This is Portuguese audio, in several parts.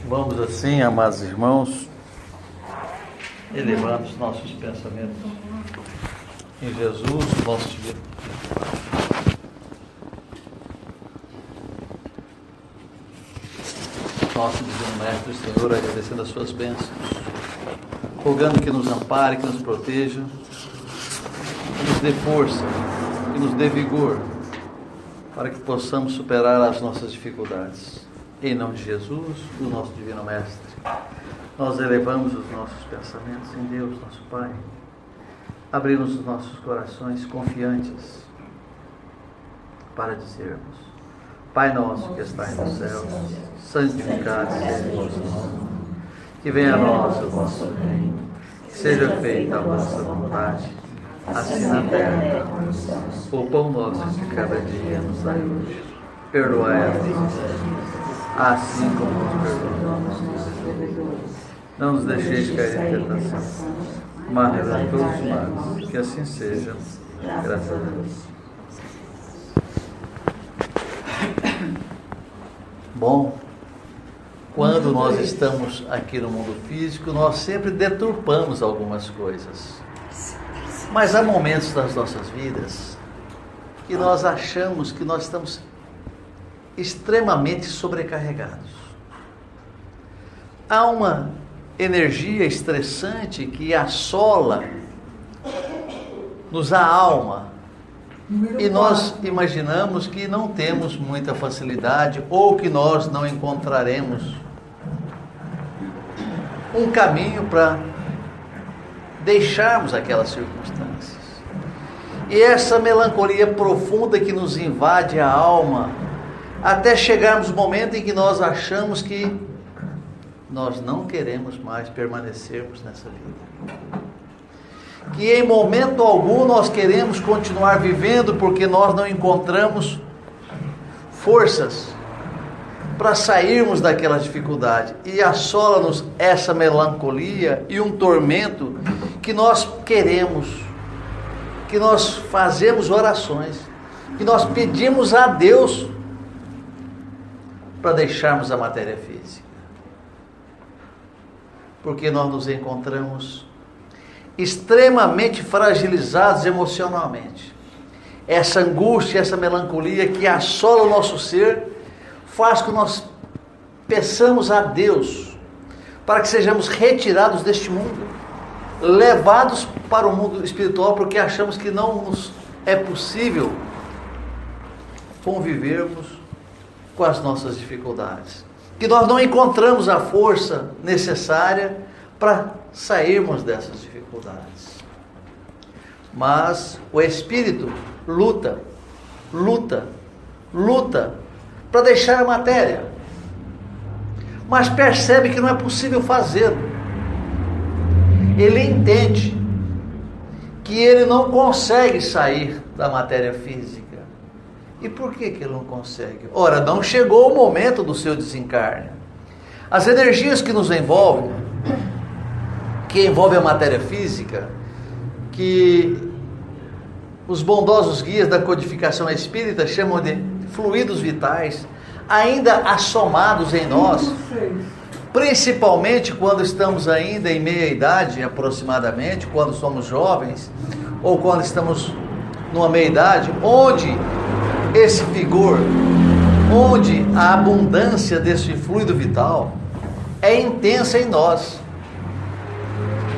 Vamos assim, amados irmãos, elevando os nossos pensamentos em Jesus, nosso Divino. Nosso Divino Mestre, Senhor, agradecendo as suas bênçãos, rogando que nos ampare, que nos proteja, que nos dê força, que nos dê vigor, para que possamos superar as nossas dificuldades. Em nome de Jesus, o nosso Divino Mestre, nós elevamos os nossos pensamentos em Deus, nosso Pai, abrimos os nossos corações confiantes para dizermos: Pai nosso que estais nos céus, santificado seja o vosso nome, que venha a nós o vosso reino, que seja feita a vossa vontade, assim na terra. O pão nosso de cada dia nos dai hoje, perdoai as nossas dívidas, assim como nos perdoamos. Não nos deixeis cair em tentação, mas livrai-nos todos os males, que assim seja, graças a Deus. Bom, quando nós estamos aqui no mundo físico, nós sempre deturpamos algumas coisas. Mas há momentos das nossas vidas que nós achamos que nós estamos extremamente sobrecarregados. Há uma energia estressante que assola-nos a alma, e nós imaginamos que não temos muita facilidade ou que nós não encontraremos um caminho para deixarmos aquelas circunstâncias. E essa melancolia profunda que nos invade a alma, até chegarmos no momento em que nós achamos que nós não queremos mais permanecermos nessa vida. Que em momento algum nós queremos continuar vivendo porque nós não encontramos forças para sairmos daquela dificuldade. E assola-nos essa melancolia e um tormento que nós queremos, que nós fazemos orações, que nós pedimos a Deus para deixarmos a matéria física. Porque nós nos encontramos extremamente fragilizados emocionalmente. Essa angústia, essa melancolia que assola o nosso ser, faz com que nós peçamos a Deus para que sejamos retirados deste mundo, levados para o mundo espiritual, porque achamos que não nos é possível convivermos com as nossas dificuldades, que nós não encontramos a força necessária para sairmos dessas dificuldades. Mas o Espírito luta para deixar a matéria, mas percebe que não é possível fazê-lo. Ele entende que ele não consegue sair da matéria física. E por que ele não consegue? Ora, não chegou o momento do seu desencarne. As energias que nos envolvem, que envolvem a matéria física, que os bondosos guias da codificação espírita chamam de fluidos vitais, ainda assomados em nós, principalmente quando estamos ainda em meia idade, aproximadamente, quando somos jovens, ou quando estamos numa meia idade, onde esse vigor, onde a abundância desse fluido vital é intensa em nós.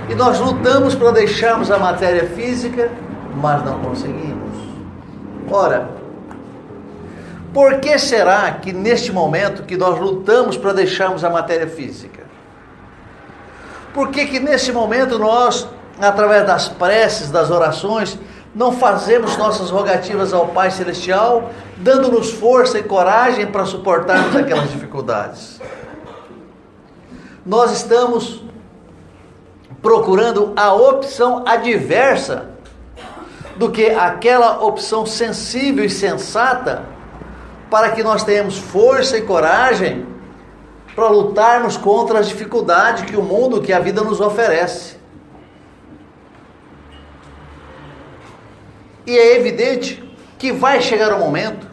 E nós lutamos para deixarmos a matéria física, mas não conseguimos. Ora, por que será que neste momento que nós lutamos para deixarmos a matéria física? Por que nesse momento nós, através das preces, das orações, não fazemos nossas rogativas ao Pai Celestial, dando-nos força e coragem para suportarmos aquelas dificuldades? Nós estamos procurando a opção adversa do que aquela opção sensível e sensata, para que nós tenhamos força e coragem para lutarmos contra as dificuldades que o mundo, que a vida nos oferece. E é evidente que vai chegar um momento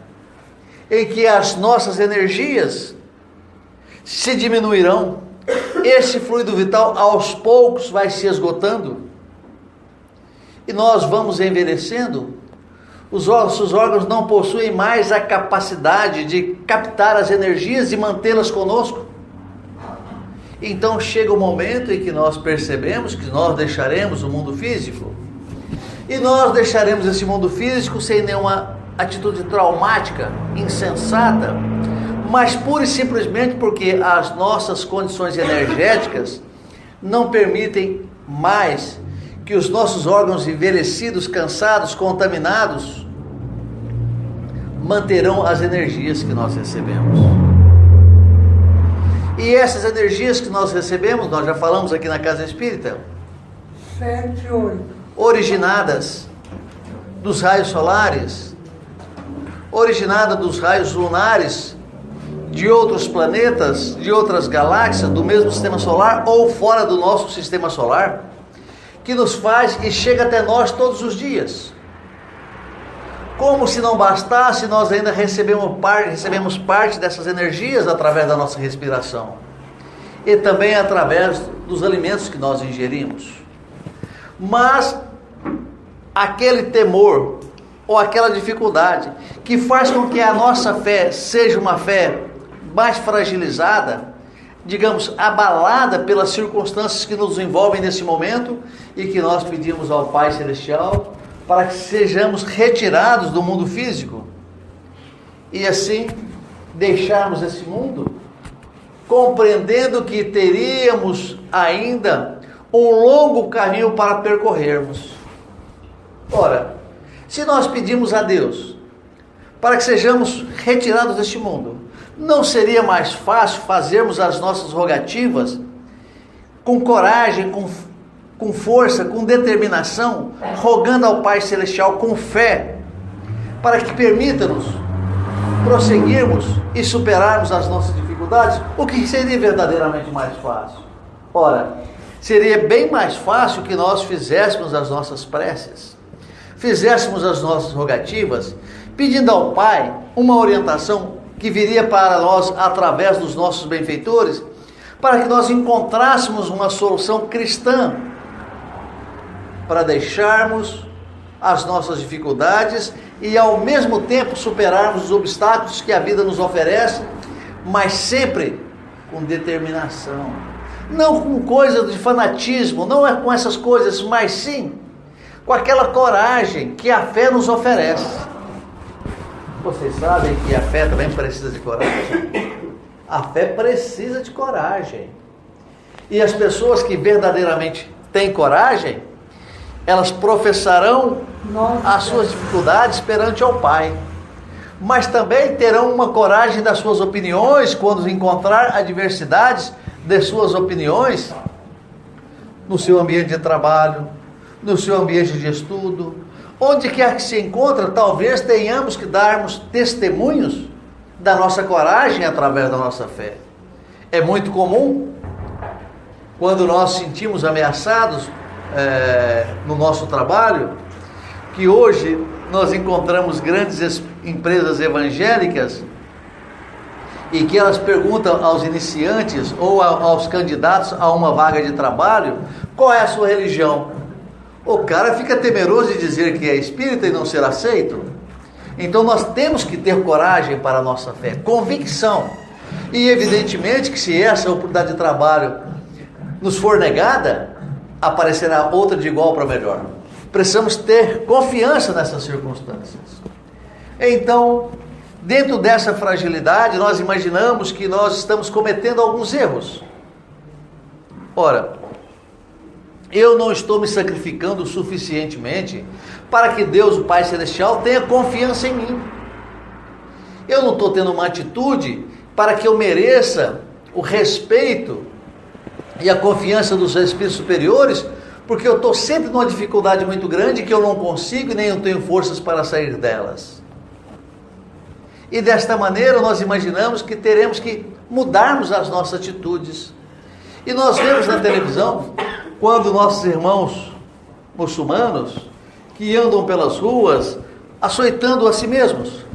em que as nossas energias se diminuirão. Esse fluido vital aos poucos vai se esgotando e nós vamos envelhecendo. Os nossos órgãos não possuem mais a capacidade de captar as energias e mantê-las conosco. Então chega o momento em que nós percebemos que nós deixaremos o mundo físico. E nós deixaremos esse mundo físico sem nenhuma atitude traumática, insensata, mas pura e simplesmente porque as nossas condições energéticas não permitem mais que os nossos órgãos envelhecidos, cansados, contaminados, manterão as energias que nós recebemos. E essas energias que nós recebemos, nós já falamos aqui na Casa Espírita, 7, 8. Originadas dos raios solares, originada dos raios lunares, de outros planetas, de outras galáxias, do mesmo sistema solar ou fora do nosso sistema solar, que nos faz e chega até nós todos os dias. Como se não bastasse, nós ainda recebemos parte dessas energias através da nossa respiração e também através dos alimentos que nós ingerimos. Mas aquele temor ou aquela dificuldade que faz com que a nossa fé seja uma fé mais fragilizada, digamos, abalada pelas circunstâncias que nos envolvem nesse momento e que nós pedimos ao Pai Celestial para que sejamos retirados do mundo físico e assim deixarmos esse mundo, compreendendo que teríamos ainda um longo caminho para percorrermos. Ora, se nós pedimos a Deus para que sejamos retirados deste mundo, não seria mais fácil fazermos as nossas rogativas com coragem, com força, com determinação, rogando ao Pai Celestial com fé, para que permita-nos prosseguirmos e superarmos as nossas dificuldades? O que seria verdadeiramente mais fácil? Ora, seria bem mais fácil que nós fizéssemos as nossas preces, fizéssemos as nossas rogativas, pedindo ao Pai uma orientação que viria para nós através dos nossos benfeitores, para que nós encontrássemos uma solução cristã, para deixarmos as nossas dificuldades e ao mesmo tempo superarmos os obstáculos que a vida nos oferece, mas sempre com determinação, não com coisas de fanatismo, não é com essas coisas, mas sim com aquela coragem que a fé nos oferece. Vocês sabem que a fé também precisa de coragem? A fé precisa de coragem. E as pessoas que verdadeiramente têm coragem, elas professarão as suas dificuldades perante ao Pai. Mas também terão uma coragem das suas opiniões quando encontrar adversidades de suas opiniões no seu ambiente de trabalho, no seu ambiente de estudo, onde quer que se encontra, talvez tenhamos que darmos testemunhos da nossa coragem através da nossa fé. É muito comum, quando nós sentimos ameaçados no nosso trabalho, que hoje nós encontramos grandes empresas evangélicas e que elas perguntam aos iniciantes ou aos candidatos a uma vaga de trabalho, qual é a sua religião? O cara fica temeroso de dizer que é espírita e não ser aceito. Então nós temos que ter coragem para a nossa fé, convicção. E evidentemente que se essa oportunidade de trabalho nos for negada, aparecerá outra de igual para melhor. Precisamos ter confiança nessas circunstâncias. Então, dentro dessa fragilidade, nós imaginamos que nós estamos cometendo alguns erros. Ora, eu não estou me sacrificando suficientemente para que Deus, o Pai Celestial, tenha confiança em mim. Eu não estou tendo uma atitude para que eu mereça o respeito e a confiança dos espíritos superiores, porque eu estou sempre numa dificuldade muito grande que eu não consigo e nem eu tenho forças para sair delas. E desta maneira nós imaginamos que teremos que mudarmos as nossas atitudes. E nós vemos na televisão, quando nossos irmãos muçulmanos, que andam pelas ruas, açoitando a si mesmos.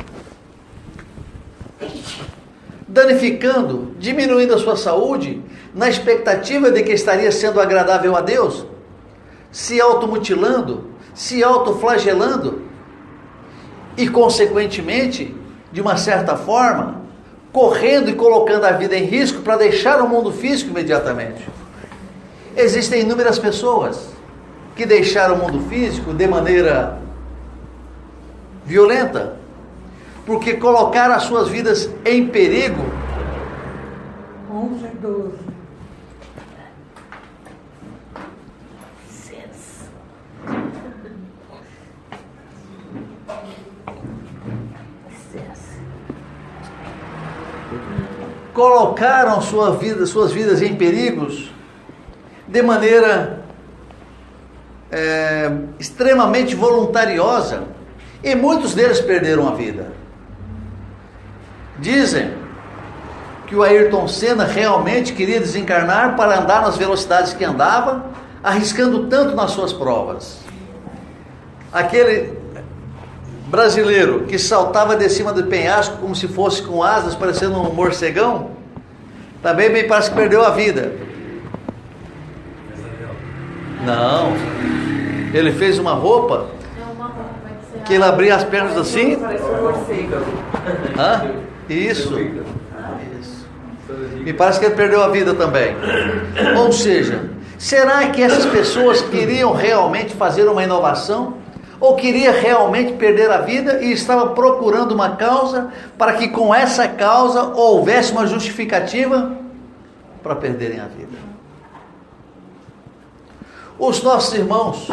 danificando, diminuindo a sua saúde, na expectativa de que estaria sendo agradável a Deus, se automutilando, se autoflagelando e, consequentemente, de uma certa forma, correndo e colocando a vida em risco para deixar o mundo físico imediatamente. Existem inúmeras pessoas que deixaram o mundo físico de maneira violenta, porque colocaram as suas vidas em perigo. 11 e 12. Colocaram suas vidas em perigos de maneira extremamente voluntariosa, e muitos deles perderam a vida. Dizem que o Ayrton Senna realmente queria desencarnar para andar nas velocidades que andava, arriscando tanto nas suas provas. Aquele brasileiro que saltava de cima do penhasco como se fosse com asas, parecendo um morcegão, também me parece que perdeu a vida. Não, ele fez uma roupa que ele abria as pernas assim. Parece um morcego. Isso. Me parece que ele perdeu a vida também. Ou seja, será que essas pessoas queriam realmente fazer uma inovação? Ou queria realmente perder a vida e estava procurando uma causa para que com essa causa houvesse uma justificativa para perderem a vida? Os nossos irmãos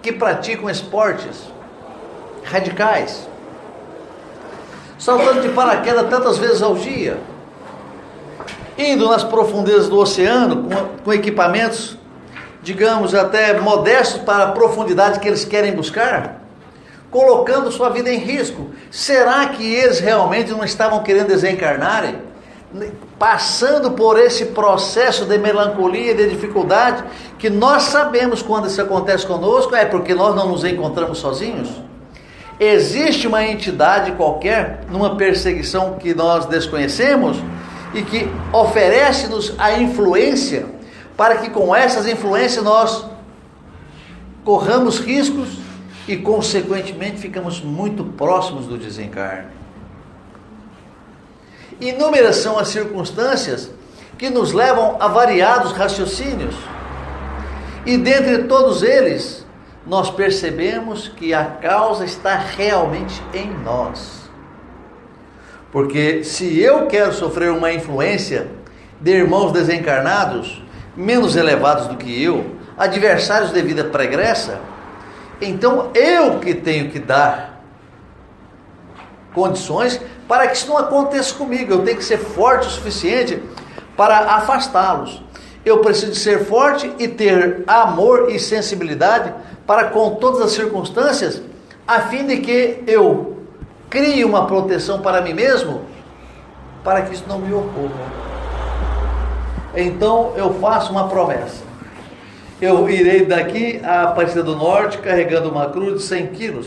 que praticam esportes radicais, saltando de paraquedas tantas vezes ao dia, indo nas profundezas do oceano com equipamentos, digamos, até modestos para a profundidade que eles querem buscar, colocando sua vida em risco. Será que eles realmente não estavam querendo desencarnarem, passando por esse processo de melancolia, de dificuldade, que nós sabemos quando isso acontece conosco, é porque nós não nos encontramos sozinhos? Existe uma entidade qualquer, numa perseguição que nós desconhecemos, e que oferece-nos a influência, para que com essas influências nós corramos riscos e consequentemente ficamos muito próximos do desencarne. Inúmeras são as circunstâncias que nos levam a variados raciocínios, e dentre todos eles nós percebemos que a causa está realmente em nós. Porque se eu quero sofrer uma influência de irmãos desencarnados, menos elevados do que eu, adversários de vida pregressa, então eu que tenho que dar condições para que isso não aconteça comigo. Eu tenho que ser forte o suficiente para afastá-los. Eu preciso ser forte e ter amor e sensibilidade para com todas as circunstâncias, a fim de que eu crie uma proteção para mim mesmo, para que isso não me ocorra. Então eu faço uma promessa: eu irei daqui a Aparecida do Norte carregando uma cruz de 100 quilos.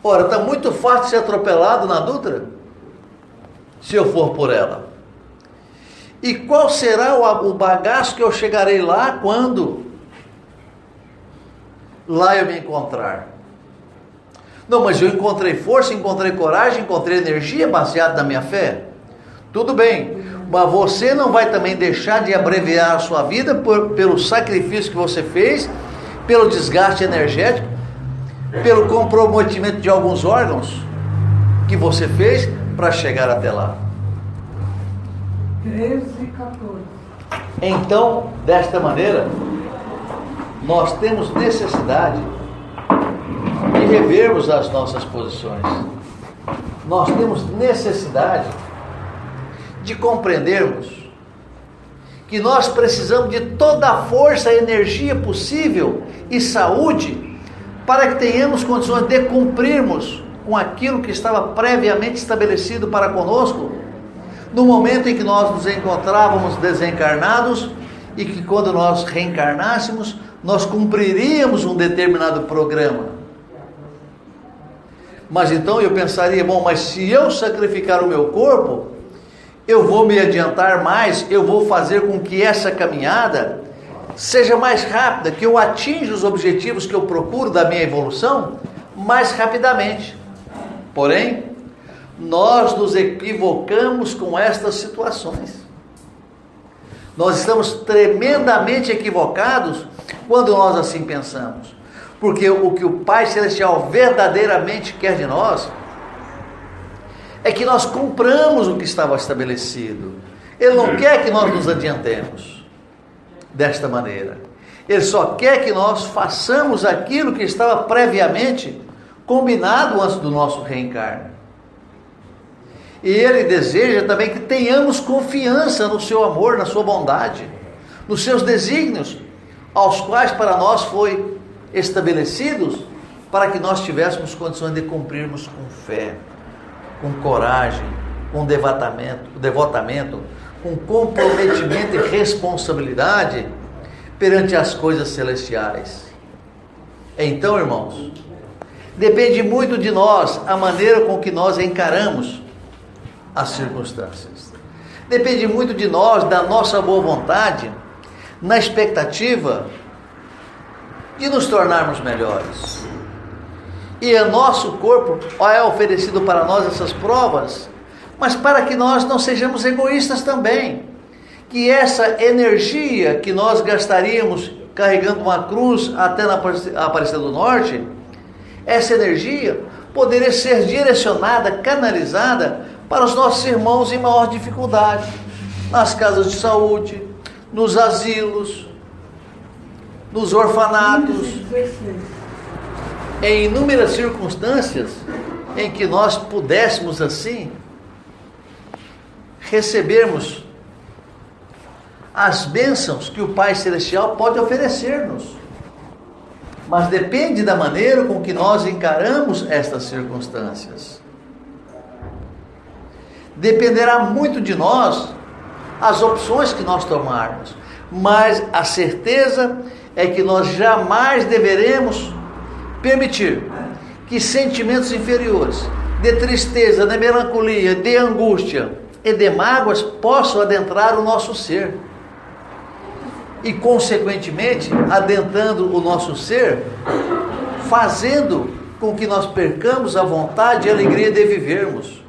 Ora, está muito fácil ser atropelado na Dutra, se eu for por ela. E qual será o bagaço que eu chegarei lá quando lá eu me encontrar? Não, mas eu encontrei força, encontrei coragem, encontrei energia baseada na minha fé. Tudo bem, mas você não vai também deixar de abreviar a sua vida pelo sacrifício que você fez, pelo desgaste energético, pelo comprometimento de alguns órgãos que você fez para chegar até lá. 13 e 14. Então, desta maneira, nós temos necessidade de revermos as nossas posições. Nós temos necessidade de compreendermos que nós precisamos de toda a força e energia possível e saúde para que tenhamos condições de cumprirmos com aquilo que estava previamente estabelecido para conosco no momento em que nós nos encontrávamos desencarnados, e que quando nós reencarnássemos, nós cumpriríamos um determinado programa. Mas então eu pensaria, bom, mas se eu sacrificar o meu corpo, eu vou me adiantar mais, eu vou fazer com que essa caminhada seja mais rápida, que eu atinja os objetivos que eu procuro da minha evolução mais rapidamente. Porém, nós nos equivocamos com estas situações. Nós estamos tremendamente equivocados quando nós assim pensamos. Porque o que o Pai Celestial verdadeiramente quer de nós é que nós cumpramos o que estava estabelecido. Ele não quer que nós nos adiantemos desta maneira. Ele só quer que nós façamos aquilo que estava previamente combinado antes do nosso reencarne. E Ele deseja também que tenhamos confiança no seu amor, na sua bondade, nos seus desígnios, aos quais para nós foi estabelecidos, para que nós tivéssemos condições de cumprirmos com fé, com coragem, com devotamento, com comprometimento e responsabilidade perante as coisas celestiais. Então, irmãos, depende muito de nós a maneira com que nós encaramos as circunstâncias. Depende muito de nós, da nossa boa vontade, na expectativa de nos tornarmos melhores. E o nosso corpo é oferecido para nós essas provas, mas para que nós não sejamos egoístas também. Que essa energia que nós gastaríamos carregando uma cruz até na Aparecida do Norte, essa energia poderia ser direcionada, canalizada para os nossos irmãos em maior dificuldade, nas casas de saúde, nos asilos, nos orfanatos, em inúmeras circunstâncias em que nós pudéssemos assim recebermos as bênçãos que o Pai Celestial pode oferecer-nos. Mas depende da maneira com que nós encaramos estas circunstâncias. Dependerá muito de nós as opções que nós tomarmos, mas a certeza é que nós jamais deveremos permitir que sentimentos inferiores, de tristeza, de melancolia, de angústia e de mágoas possam adentrar o nosso ser. E, consequentemente, adentrando o nosso ser, fazendo com que nós percamos a vontade e a alegria de vivermos.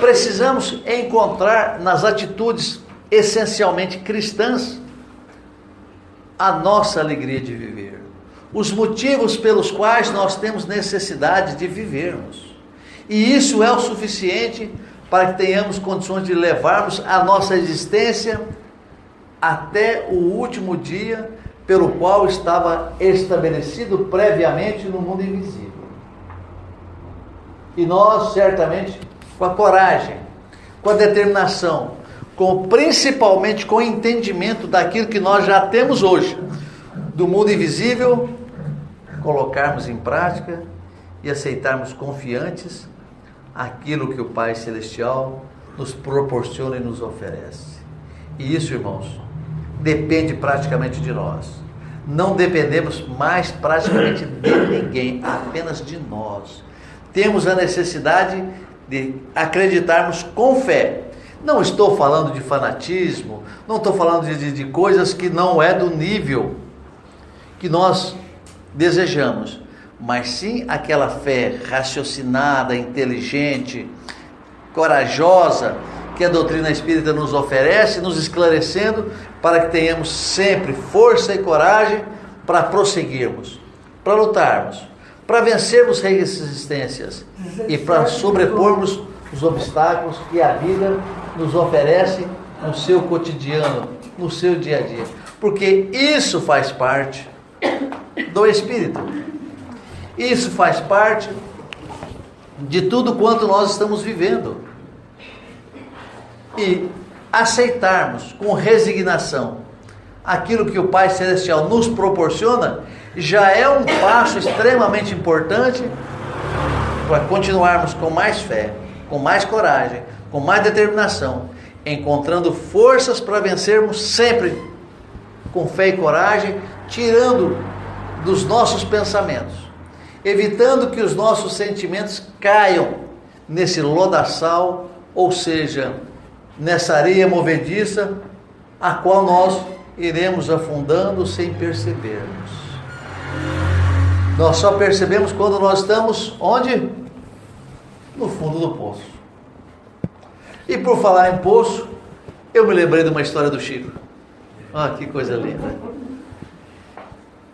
Precisamos encontrar nas atitudes essencialmente cristãs a nossa alegria de viver, os motivos pelos quais nós temos necessidade de vivermos. E isso é o suficiente para que tenhamos condições de levarmos a nossa existência até o último dia pelo qual estava estabelecido previamente no mundo invisível. E nós, certamente, com a coragem, com a determinação, principalmente com o entendimento daquilo que nós já temos hoje, do mundo invisível, colocarmos em prática e aceitarmos confiantes aquilo que o Pai Celestial nos proporciona e nos oferece. E isso, irmãos, depende praticamente de nós. Não dependemos mais praticamente de ninguém, apenas de nós. Temos a necessidade de acreditarmos com fé. Não estou falando de fanatismo, não estou falando de coisas que não é do nível que nós desejamos, mas sim aquela fé raciocinada, inteligente, corajosa, que a doutrina espírita nos oferece, nos esclarecendo, para que tenhamos sempre força e coragem para prosseguirmos, para lutarmos, para vencermos resistências e para sobrepormos os obstáculos que a vida nos oferece no seu cotidiano, no seu dia a dia. Porque isso faz parte do Espírito. Isso faz parte de tudo quanto nós estamos vivendo. E aceitarmos com resignação aquilo que o Pai Celestial nos proporciona já é um passo extremamente importante para continuarmos com mais fé, com mais coragem, com mais determinação, encontrando forças para vencermos sempre com fé e coragem, tirando dos nossos pensamentos, evitando que os nossos sentimentos caiam nesse lodaçal, ou seja, nessa areia movediça, a qual nós iremos afundando sem percebermos. Nós só percebemos quando nós estamos onde? No fundo do poço. E por falar em poço, eu me lembrei de uma história do Chico. Ah, que coisa linda.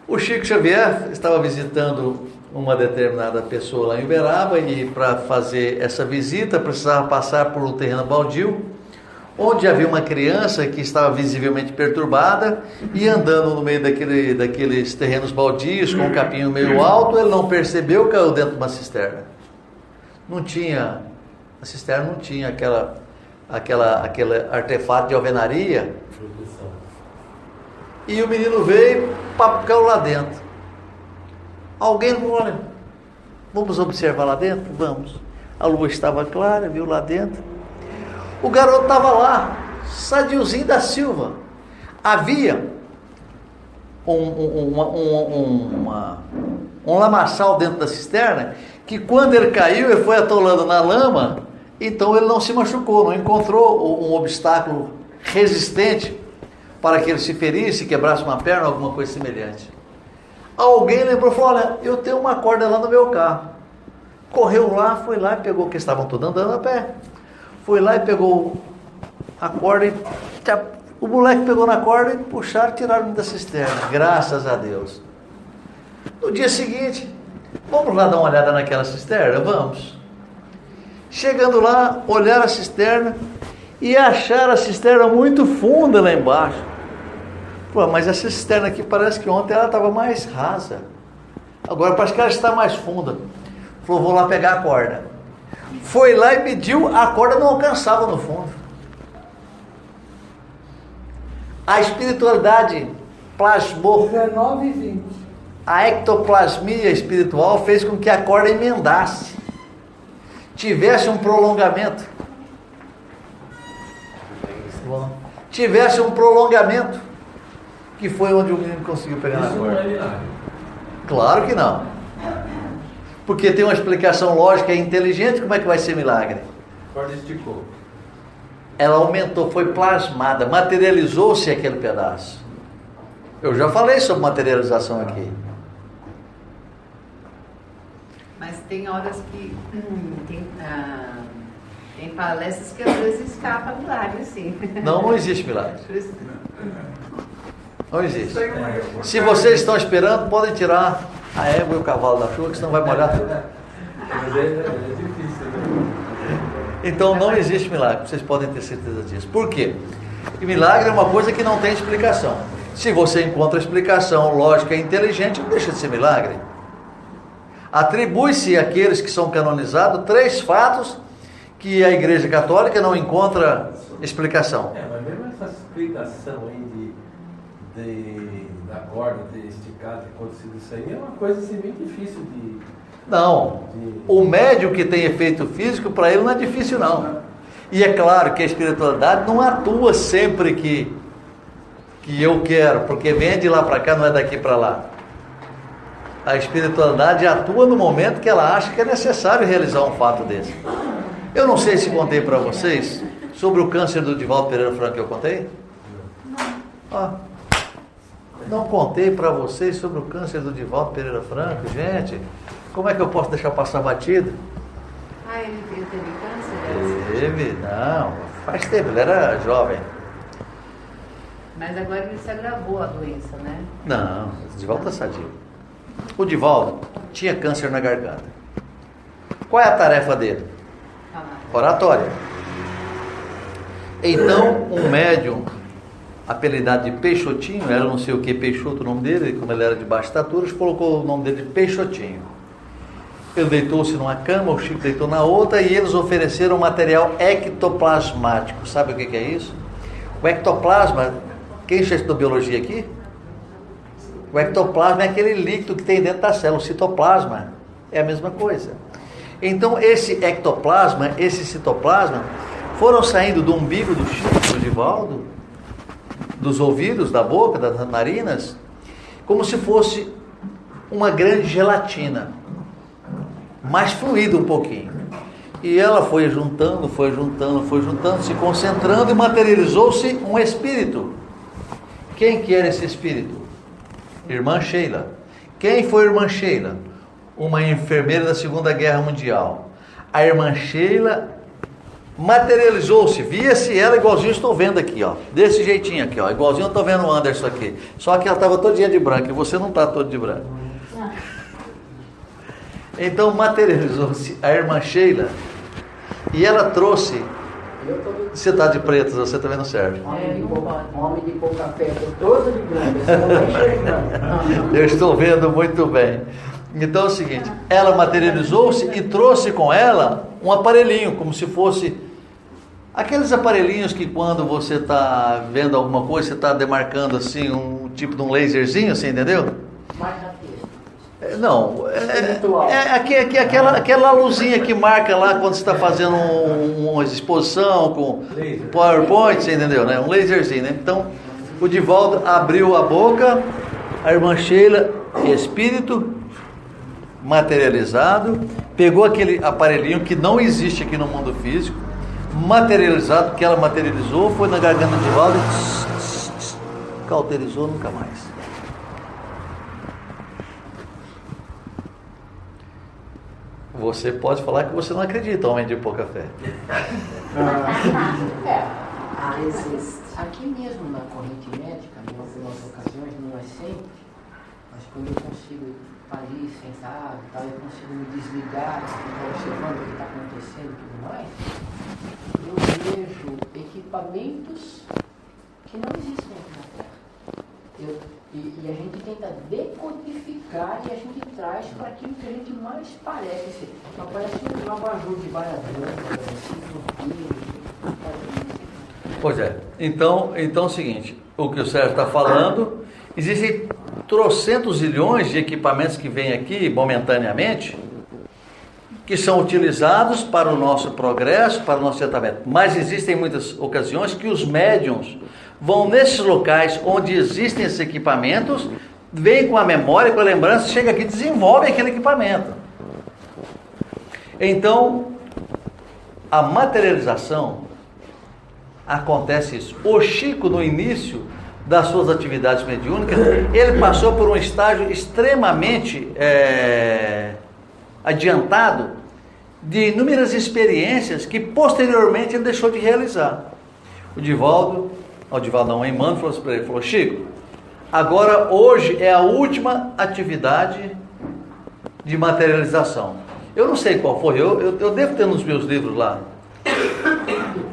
O Chico Xavier estava visitando uma determinada pessoa lá em Uberaba e para fazer essa visita precisava passar por um terreno baldio, onde havia uma criança que estava visivelmente perturbada e andando no meio daqueles terrenos baldios com um capinho meio alto, ele não percebeu, caiu dentro de uma cisterna. A cisterna não tinha aquele artefato de alvenaria. E o menino veio, caiu lá dentro. Alguém falou: olha, vamos observar lá dentro? Vamos. A lua estava clara, viu lá dentro. O garoto estava lá, sadiozinho da Silva. Havia um lamaçal dentro da cisterna, que quando ele caiu, ele foi atolando na lama, então ele não se machucou, não encontrou um obstáculo resistente para que ele se ferisse, quebrasse uma perna, alguma coisa semelhante. Alguém lembrou, falou: olha, eu tenho uma corda lá no meu carro. Correu lá, foi lá e pegou, que estavam todos andando a pé. Foi lá e pegou a corda e o moleque pegou na corda e puxaram e tiraram da cisterna. Graças a Deus. No dia seguinte, vamos lá dar uma olhada naquela cisterna? Vamos. Chegando lá, olharam a cisterna e acharam a cisterna muito funda lá embaixo. Pô, mas essa cisterna aqui parece que ontem ela estava mais rasa. Agora parece que ela está mais funda. Falou: vou lá pegar a corda. Foi lá e mediu, a corda não alcançava no fundo. A espiritualidade plasmou. 19:20. A ectoplasmia espiritual fez com que a corda emendasse, tivesse um prolongamento. Tivesse um prolongamento, que foi onde o menino conseguiu pegar na corda. Isso não é milagre. Claro que não. Porque tem uma explicação lógica e inteligente. Como é que vai ser milagre? A corda esticou. Ela aumentou, foi plasmada, materializou-se aquele pedaço. Eu já falei sobre materialização aqui. Mas tem horas que tem palestras que às vezes escapa milagre, sim. Não existe milagre. Não existe. Se vocês estão esperando, podem tirar a égua e o cavalo da chuva, que senão vai molhar tudo. Mas é difícil, né? Então não existe milagre, vocês podem ter certeza disso. Por quê? Porque milagre é uma coisa que não tem explicação. Se você encontra explicação lógica e inteligente, não deixa de ser milagre. Atribui-se àqueles que são canonizados 3 fatos que a Igreja Católica não encontra explicação. Mas mesmo essa explicação aí da corda ter esticado, ter acontecido isso aí, é uma coisa assim bem difícil de... Não, o médium que tem efeito físico, para ele não é difícil não. E é claro que a espiritualidade não atua sempre que eu quero, porque vem de lá para cá, não é daqui para lá. A espiritualidade atua no momento que ela acha que é necessário realizar um fato desse. Eu não sei se contei para vocês sobre o câncer do Divaldo Pereira Franco, que eu contei? Não contei para vocês sobre o câncer do Divaldo Pereira Franco, gente. Como é que eu posso deixar passar batido? Ele teve câncer? Teve, não. Faz tempo, ele era jovem. Mas agora ele se agravou a doença, né? Não, o Divaldo está sadio. O Divaldo tinha câncer na garganta. Qual é a tarefa dele? Oratória. Então, um médium, apelidado de Peixotinho, era não sei o que Peixoto o nome dele, como ele era de baixa estatura, colocou o nome dele de Peixotinho. Ele deitou-se numa cama, o Chico deitou na outra, e eles ofereceram material ectoplasmático. Sabe o que é isso? O ectoplasma, quem já estudou biologia aqui? O ectoplasma é aquele líquido que tem dentro da célula. O citoplasma é a mesma coisa. Então esse ectoplasma, esse citoplasma, foram saindo do umbigo do Chico, do Divaldo, dos ouvidos, da boca, das narinas, como se fosse uma grande gelatina, mais fluida um pouquinho. E ela foi juntando, se concentrando e materializou-se um espírito. Quem que era esse espírito? Irmã Sheila. Quem foi a irmã Sheila? Uma enfermeira da Segunda Guerra Mundial. A irmã Sheila materializou-se, via-se ela igualzinho eu estou vendo aqui, ó, desse jeitinho aqui, ó, igualzinho eu estou vendo o Anderson aqui, só que ela estava todinha de branco e você não está todo de branco. Então materializou-se a irmã Sheila e ela trouxe. Você está de preto, você também não serve. Homem de pouca fé, todo de branco, você não está enxergando. Eu estou vendo muito bem. Então é o seguinte, ela materializou-se e trouxe com ela um aparelhinho, como se fosse aqueles aparelhinhos que quando você está vendo alguma coisa, você está demarcando assim, um tipo de um laserzinho, você entendeu? Não, aquela luzinha que marca lá quando você está fazendo uma exposição com PowerPoint, você entendeu, né? Um laserzinho, né? Então, o Divaldo abriu a boca, a irmã Sheila, espírito materializado, pegou aquele aparelhinho que não existe aqui no mundo físico, materializado, que ela materializou, foi na garganta de Divaldo e cauterizou nunca mais. Você pode falar que você não acredita, homem de pouca fé. Existe. Aqui mesmo na corrente médica, em algumas ocasiões, não é sempre, mas quando eu consigo ali, sentar e tal, eu consigo me desligar, observando o que está acontecendo e tudo mais, eu vejo equipamentos que não existem aqui na Terra. E a gente tenta decodificar e a gente traz para aquilo que a gente mais parece. Então parece um abajur de várias lâmpadas, Pois é. Então é o seguinte, o que o Sérgio está falando, existem trocentos zilhões de equipamentos que vêm aqui momentaneamente, que são utilizados para o nosso progresso, para o nosso tratamento. Mas existem muitas ocasiões que os médiuns vão nesses locais onde existem esses equipamentos, vêm com a memória, com a lembrança, chega aqui e desenvolve aquele equipamento. Então, a materialização acontece isso. O Chico, no início das suas atividades mediúnicas, ele passou por um estágio extremamente adiantado de inúmeras experiências que posteriormente ele deixou de realizar. O Emmanuel falou assim para ele, falou: Chico, agora hoje é a última atividade de materialização. Eu não sei qual foi, eu devo ter nos meus livros lá.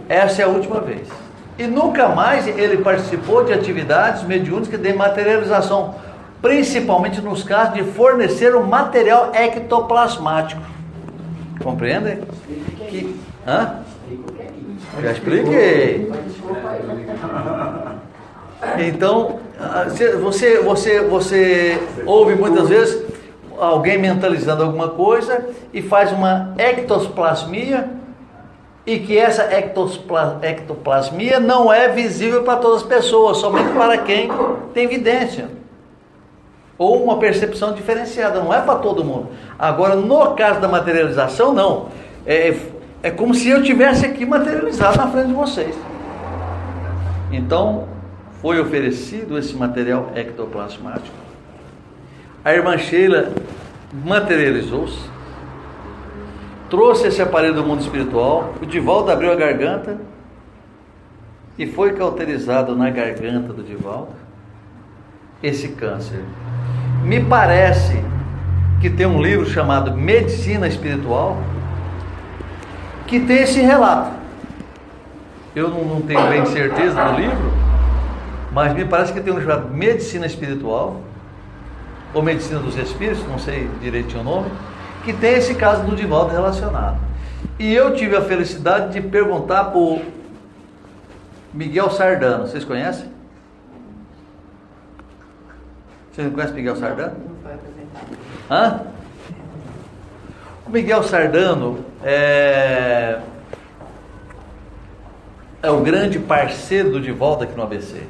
Essa é a última vez. E nunca mais ele participou de atividades mediúnicas de materialização, principalmente nos casos de fornecer um material ectoplasmático. Compreendem? Já expliquei. Então, você ouve muitas vezes alguém mentalizando alguma coisa e faz uma ectoplasmia, e que essa ectoplasmia não é visível para todas as pessoas, somente para quem tem vidência ou uma percepção diferenciada, não é para todo mundo. Agora, no caso da materialização, não. É como se eu tivesse aqui materializado na frente de vocês. Então, foi oferecido esse material ectoplasmático. A irmã Sheila materializou-se, trouxe esse aparelho do mundo espiritual. O Divaldo abriu a garganta e foi cauterizado na garganta do Divaldo esse câncer. Me parece que tem um livro chamado Medicina Espiritual que tem esse relato. Eu não tenho bem certeza do livro, mas me parece que tem um livro chamado Medicina Espiritual ou Medicina dos Espíritos, não sei direitinho o nome, que tem esse caso do Divaldo relacionado. E eu tive a felicidade de perguntar para o Miguel Sardano. Vocês conhecem? Vocês não conhecem Miguel Sardano? Não foi apresentado. Hã? O Miguel Sardano é o grande parceiro do Divaldo aqui no ABC.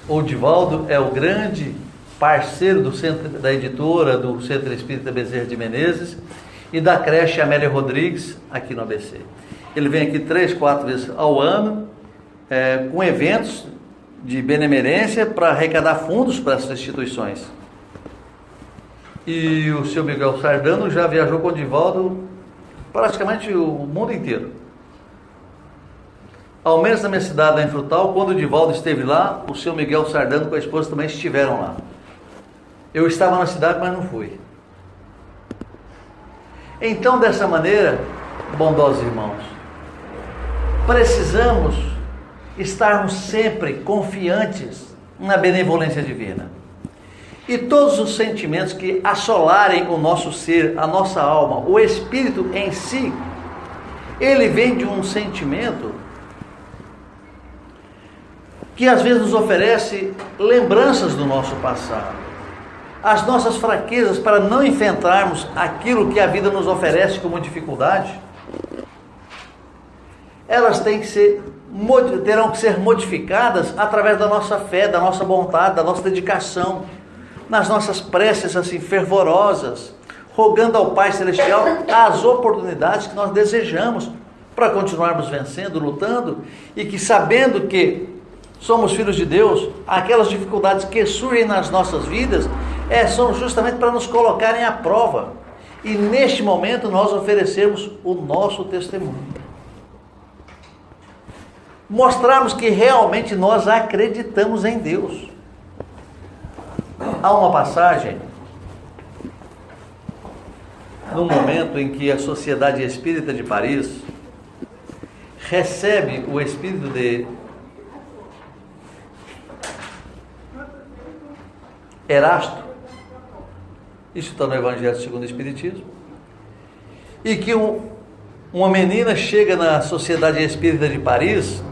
O Divaldo é o grande parceiro do centro, da editora do Centro Espírita Bezerra de Menezes, e da creche Amélia Rodrigues, aqui no ABC. Ele vem aqui 3, 4 vezes ao ano, com eventos de benemerência para arrecadar fundos para essas instituições. E o seu Miguel Sardano já viajou com o Divaldo praticamente o mundo inteiro. Ao menos na minha cidade, lá em Frutal, quando o Divaldo esteve lá, o seu Miguel Sardano com a esposa também estiveram lá. Eu estava na cidade, mas não fui. Então, dessa maneira, bondosos irmãos, precisamos estarmos sempre confiantes na benevolência divina. E todos os sentimentos que assolarem o nosso ser, a nossa alma, o espírito em si, ele vem de um sentimento que às vezes nos oferece lembranças do nosso passado, as nossas fraquezas para não enfrentarmos aquilo que a vida nos oferece como dificuldade. Elas terão que ser modificadas através da nossa fé, da nossa vontade, da nossa dedicação, nas nossas preces assim fervorosas, rogando ao Pai Celestial as oportunidades que nós desejamos para continuarmos vencendo, lutando, e que, sabendo que somos filhos de Deus, aquelas dificuldades que surgem nas nossas vidas são justamente para nos colocarem à prova, e neste momento nós oferecemos o nosso testemunho, mostrarmos que realmente nós acreditamos em Deus. Há uma passagem no momento em que a Sociedade Espírita de Paris recebe o espírito de Erasto, isso está no Evangelho segundo o Espiritismo, e que uma menina chega na Sociedade Espírita de Paris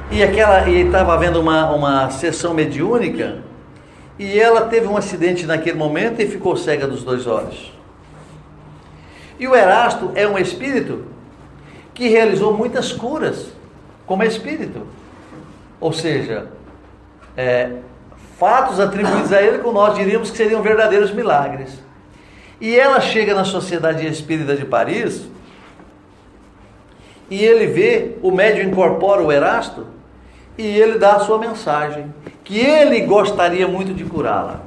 e estava havendo uma sessão mediúnica, e ela teve um acidente naquele momento e ficou cega dos 2 olhos. E o Erasto é um espírito que realizou muitas curas como espírito, ou seja, fatos atribuídos a ele que nós diríamos que seriam verdadeiros milagres. E ela chega na Sociedade Espírita de Paris e ele vê, o médium incorpora o Erasto e ele dá a sua mensagem, que ele gostaria muito de curá-la,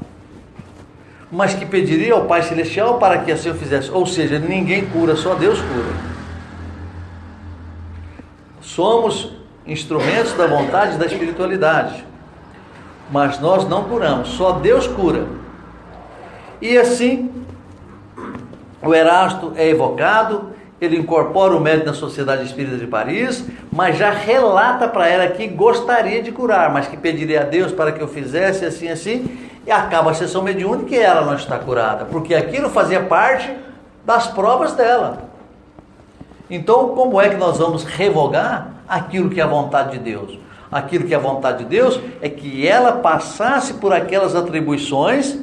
mas que pediria ao Pai Celestial para que assim o fizesse. Ou seja, ninguém cura, só Deus cura. Somos instrumentos da vontade e da espiritualidade, mas nós não curamos, só Deus cura. E assim, o Erasto é evocado, ele incorpora o médium da Sociedade Espírita de Paris, mas já relata para ela que gostaria de curar, mas que pediria a Deus para que eu fizesse assim, e acaba a sessão mediúnica e ela não está curada, porque aquilo fazia parte das provas dela. Então, como é que nós vamos revogar aquilo que é a vontade de Deus? Aquilo que é a vontade de Deus é que ela passasse por aquelas atribuições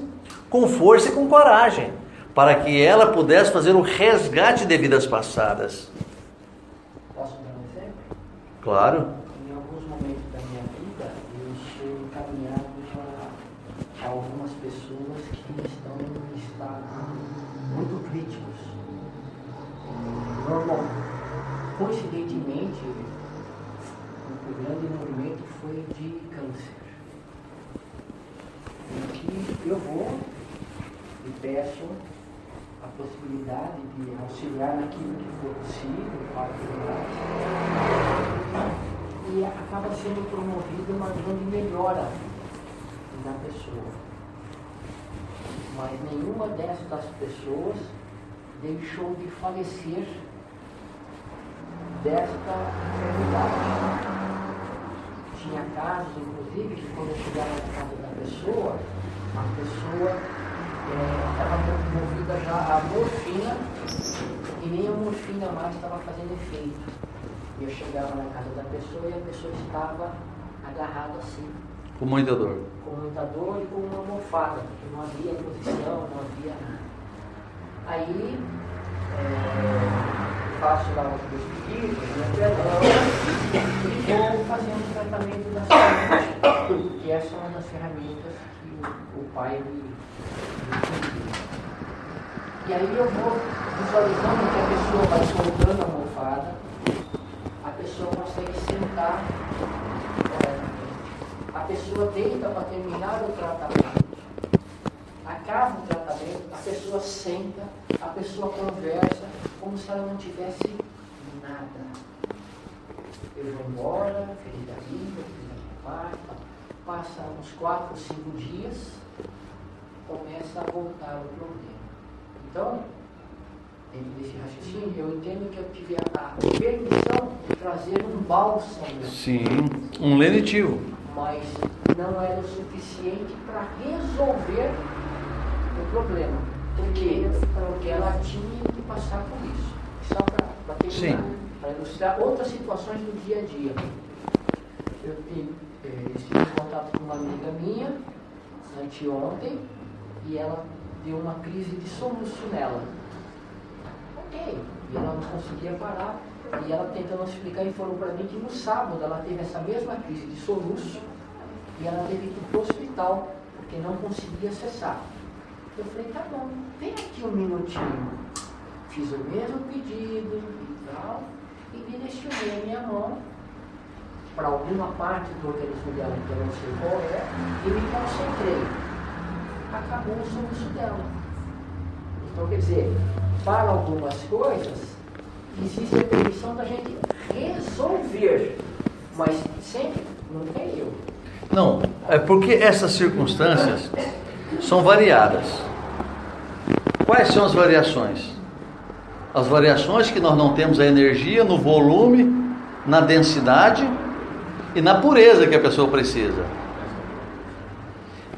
com força e com coragem, para que ela pudesse fazer o resgate de vidas passadas. Posso dar um exemplo? Claro. Em alguns momentos da minha vida, eu sou encaminhado a algumas pessoas que estão em estado muito críticos. Normal. Coincidentemente, o grande movimento foi de câncer. Em que eu vou e peço a possibilidade de auxiliar naquilo que for possível, e acaba sendo promovida uma grande melhora da pessoa. Mas nenhuma dessas pessoas deixou de falecer desta enfermidade. Tinha casos, inclusive, que quando eu chegava na casa da pessoa, a pessoa estava movida já a morfina, e nem a morfina mais estava fazendo efeito. E eu chegava na casa da pessoa e a pessoa estava agarrada assim. Com muita dor. Com muita dor e com uma almofada, porque não havia posição, não havia nada. Aí, faço lá os meus pedidos, e vou fazendo o tratamento da saúde, que essa é uma das ferramentas que o pai me E aí eu vou visualizando que a pessoa vai soltando a almofada, a pessoa consegue sentar, a pessoa deita para terminar o tratamento, acaba o tratamento, a pessoa senta, a pessoa conversa, como se ela não tivesse nada. Eu vou embora, ferida limpa, passa uns 4 ou 5 dias, começa a voltar o problema. Então, dentro desse raciocínio, eu entendo que eu tive a permissão de trazer um bálsamo. Sim, um lenitivo. Mas não era o suficiente para resolver o problema. Por quê? Porque ela tinha que passar por isso. Só para terminar, para ilustrar outras situações do dia a dia. Eu estive em contato com uma amiga minha, anteontem, e ela deu uma crise de soluço nela. Ok, e ela não conseguia parar, e ela tentando explicar, e falou para mim que no sábado ela teve essa mesma crise de soluço, e ela teve que ir para o hospital, porque não conseguia cessar. Eu falei, tá bom, vem aqui um minutinho. Fiz o mesmo pedido e tal, e direcionei a minha mão para alguma parte do organismo dela, que eu não sei qual é, e me concentrei. Acabou o soluço dela. Então, quer dizer, para algumas coisas, existe a permissão da gente resolver, mas sempre não tem eu. Não, é porque essas circunstâncias são variadas. Quais são as variações? As variações que nós não temos a energia no volume, na densidade e na pureza que a pessoa precisa.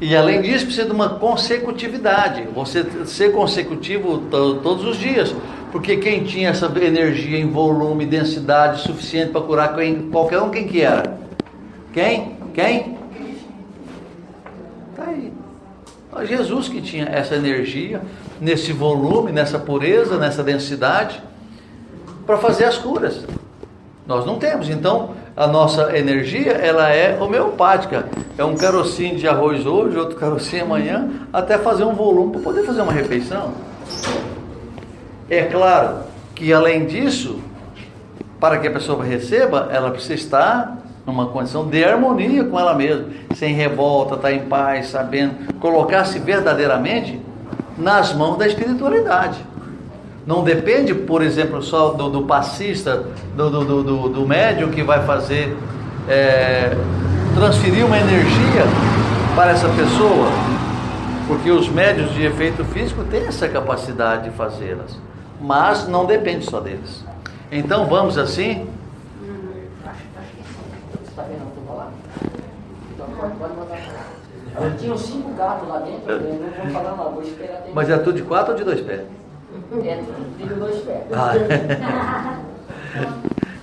E além disso, precisa de uma consecutividade. Você ser consecutivo todos os dias. Porque quem tinha essa energia em volume, densidade suficiente para curar qualquer um, quem que era? Quem? Está aí. Jesus que tinha essa energia, nesse volume, nessa pureza, nessa densidade, para fazer as curas. Nós não temos. Então, a nossa energia, ela é homeopática. É um carocinho de arroz hoje, outro carocinho amanhã, até fazer um volume para poder fazer uma refeição. É claro que, além disso, para que a pessoa receba, ela precisa estar numa condição de harmonia com ela mesma, sem revolta, estar em paz, sabendo, colocar-se verdadeiramente nas mãos da espiritualidade. Não depende, por exemplo, só do passista, do médium que vai fazer, transferir uma energia para essa pessoa, porque os médiuns de efeito físico têm essa capacidade de fazê-las, mas não depende só deles. Então vamos assim. Está vendo o que eu vou lá? Então pode mandar para lá. Eu tinha 5 gatos lá dentro, eu não vou falar não, vou esperar até. Mas é tudo de 4 ou de 2 pés? É tudo de 2 pés.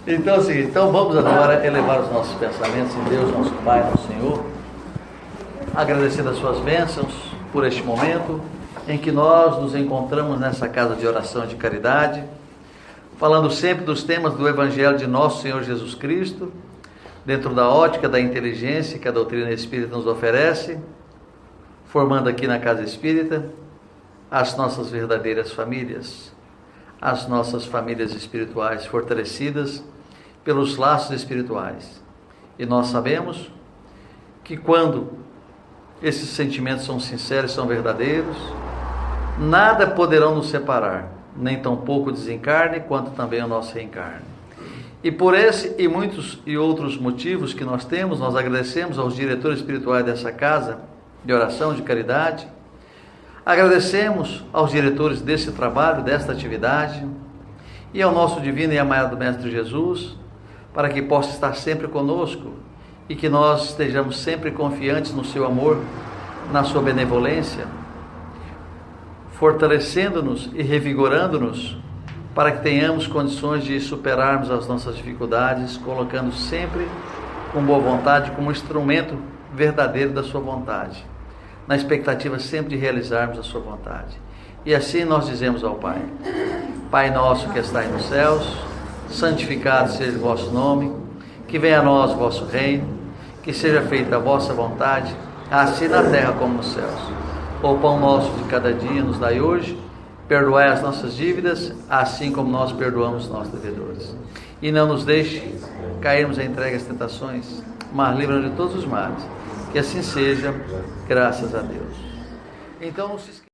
Então, assim, então vamos agora elevar os nossos pensamentos em Deus, nosso Pai, nosso Senhor, agradecendo as suas bênçãos por este momento em que nós nos encontramos nessa casa de oração e de caridade, falando sempre dos temas do Evangelho de nosso Senhor Jesus Cristo, dentro da ótica da inteligência que a doutrina espírita nos oferece, formando aqui na Casa Espírita as nossas verdadeiras famílias, as nossas famílias espirituais fortalecidas pelos laços espirituais. E nós sabemos que quando esses sentimentos são sinceros, são verdadeiros, nada poderão nos separar, nem tampouco o desencarne, quanto também o nosso reencarne. E por esse e muitos e outros motivos que nós temos, nós agradecemos aos diretores espirituais dessa casa de oração, de caridade, agradecemos aos diretores desse trabalho, desta atividade, e ao nosso divino e amado Mestre Jesus, para que possa estar sempre conosco e que nós estejamos sempre confiantes no seu amor, na sua benevolência, fortalecendo-nos e revigorando-nos para que tenhamos condições de superarmos as nossas dificuldades, colocando sempre com boa vontade como instrumento verdadeiro da sua vontade, na expectativa sempre de realizarmos a sua vontade. E assim nós dizemos ao Pai: Pai nosso que estais nos céus, santificado seja o vosso nome, que venha a nós o vosso reino, que seja feita a vossa vontade, assim na terra como nos céus. O pão nosso de cada dia nos dai hoje, Perdoai as nossas dívidas, assim como nós perdoamos os nossos devedores. E não nos deixe cairmos em entregue às tentações, mas livra-nos de todos os males. Que assim seja, graças a Deus. Então, não se esqueça.